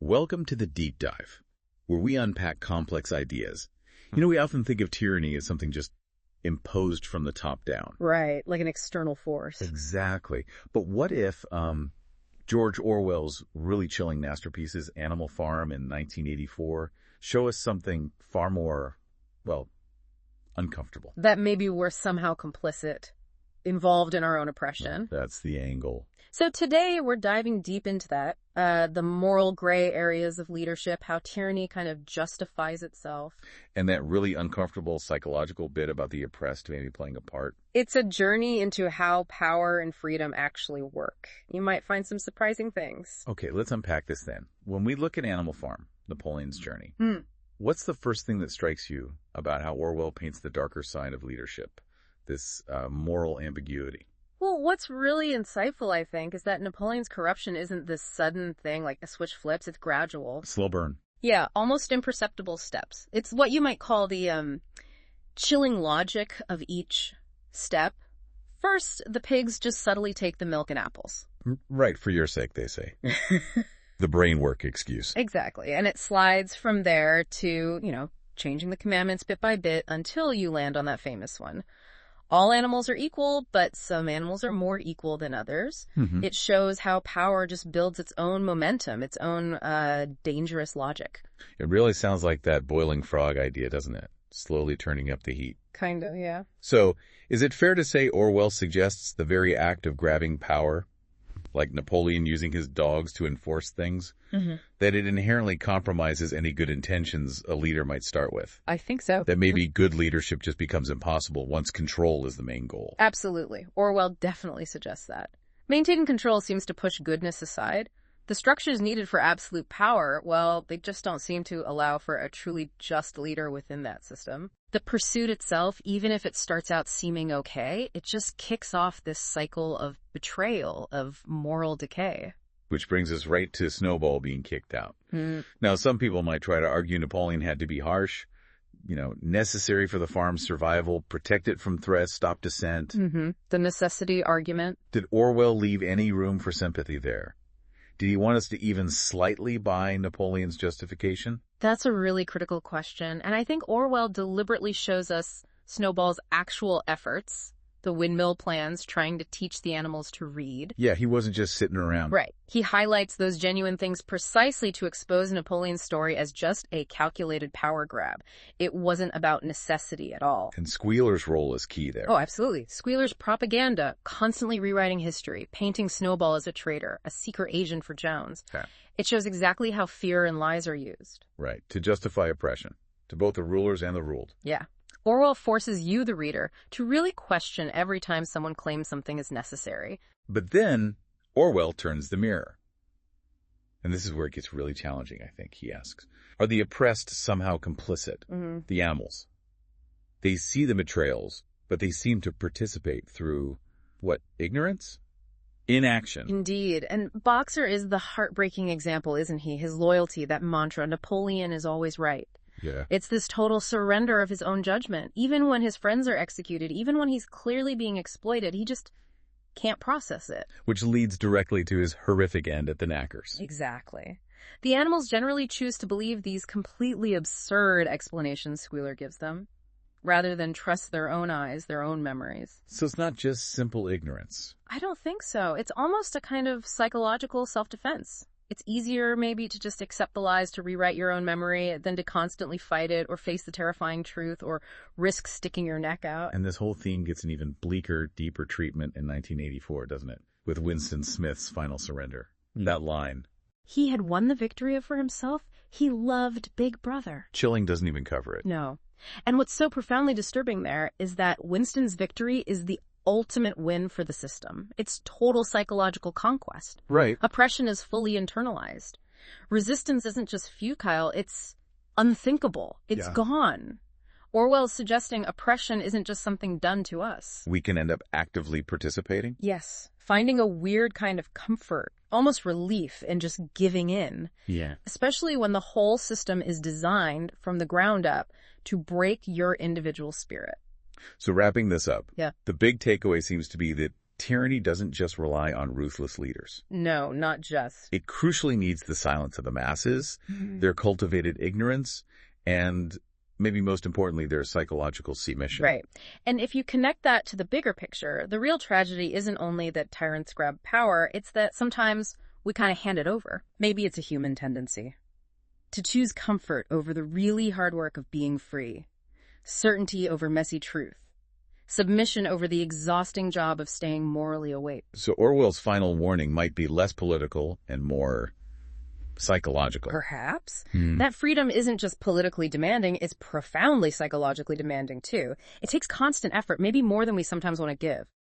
Welcome to the Deep Dive, where we unpack complex ideas. We often think of tyranny as something just imposed from the top down. Right, like an external force. Exactly. But what if George Orwell's really chilling masterpieces, Animal Farm in 1984, show us something far more, uncomfortable? That maybe we're somehow complicit, involved in our own oppression. That's the angle. So today we're diving deep into that, the moral gray areas of leadership, how tyranny kind of justifies itself. And that really uncomfortable psychological bit about the oppressed maybe playing a part. It's a journey into how power and freedom actually work. You might find some surprising things. Okay, let's unpack this then. When we look at Animal Farm, Napoleon's journey, what's the first thing that strikes you about how Orwell paints the darker side of leadership, this moral ambiguity? Well, what's really insightful, I think, is that Napoleon's corruption isn't this sudden thing, like a switch flips. It's gradual. Slow burn. Yeah, almost imperceptible steps. It's what you might call the chilling logic of each step. First, the pigs just subtly take the milk and apples. Right, for your sake, they say. The brain work excuse. Exactly. And it slides from there to, changing the commandments bit by bit until you land on that famous one. All animals are equal, but some animals are more equal than others. It shows how power just builds its own momentum, its own dangerous logic. It really sounds like that boiling frog idea, doesn't it? Slowly turning up the heat. Kind of, yeah. So, is it fair to say Orwell suggests the very act of grabbing power, like Napoleon using his dogs to enforce things, that it inherently compromises any good intentions a leader might start with? I think so. That maybe good leadership just becomes impossible once control is the main goal. Absolutely. Orwell definitely suggests that. Maintaining control seems to push goodness aside. The structures needed for absolute power, they just don't seem to allow for a truly just leader within that system. The pursuit itself, even if it starts out seeming okay, it just kicks off this cycle of betrayal, of moral decay. Which brings us right to Snowball being kicked out. Now, some people might try to argue Napoleon had to be harsh, necessary for the farm's survival, protect it from threats, stop dissent. The necessity argument. Did Orwell leave any room for sympathy there? Did he want us to even slightly buy Napoleon's justification? That's a really critical question, and I think Orwell deliberately shows us Snowball's actual efforts, the windmill plans trying to teach the animals to read. Yeah, he wasn't just sitting around. Right. He highlights those genuine things precisely to expose Napoleon's story as just a calculated power grab. It wasn't about necessity at all. And Squealer's role is key there. Oh, absolutely. Squealer's propaganda, constantly rewriting history, painting Snowball as a traitor, a secret agent for Jones. Okay. It shows exactly how fear and lies are used. Right, to justify oppression, to both the rulers and the ruled. Yeah. Orwell forces you, the reader, to really question every time someone claims something is necessary. But then Orwell turns the mirror. And this is where it gets really challenging, I think, he asks. Are the oppressed somehow complicit? The animals. They see the betrayals, but they seem to participate through, ignorance? Inaction. Indeed. And Boxer is the heartbreaking example, isn't he? His loyalty, that mantra, Napoleon is always right. Yeah. It's this total surrender of his own judgment. Even when his friends are executed, even when he's clearly being exploited, he just can't process it. Which leads directly to his horrific end at the Knackers. Exactly. The animals generally choose to believe these completely absurd explanations Squealer gives them, rather than trust their own eyes, their own memories. So it's not just simple ignorance. I don't think so. It's almost a kind of psychological self-defense. It's easier maybe to just accept the lies, to rewrite your own memory, than to constantly fight it or face the terrifying truth or risk sticking your neck out. And this whole theme gets an even bleaker, deeper treatment in 1984, doesn't it? With Winston Smith's final surrender. That line. He had won the victory for himself. He loved Big Brother. Chilling doesn't even cover it. No. And what's so profoundly disturbing there is that Winston's victory is the ultimate win for the system. It's total psychological conquest. Right. Oppression is fully internalized. Resistance isn't just futile, it's unthinkable. It's gone. Orwell's suggesting oppression isn't just something done to us. We can end up actively participating? Yes. Finding a weird kind of comfort, almost relief in just giving in. Yeah. Especially when the whole system is designed from the ground up to break your individual spirit. So wrapping this up, the big takeaway seems to be that tyranny doesn't just rely on ruthless leaders. No, not just. It crucially needs the silence of the masses, their cultivated ignorance, and maybe most importantly, their psychological submission. Right. And if you connect that to the bigger picture, the real tragedy isn't only that tyrants grab power, it's that sometimes we kind of hand it over. Maybe it's a human tendency to choose comfort over the really hard work of being free, certainty over messy truth, submission over the exhausting job of staying morally awake. So Orwell's final warning might be less political and more psychological. Perhaps. That freedom isn't just politically demanding, it's profoundly psychologically demanding too. It takes constant effort, maybe more than we sometimes want to give.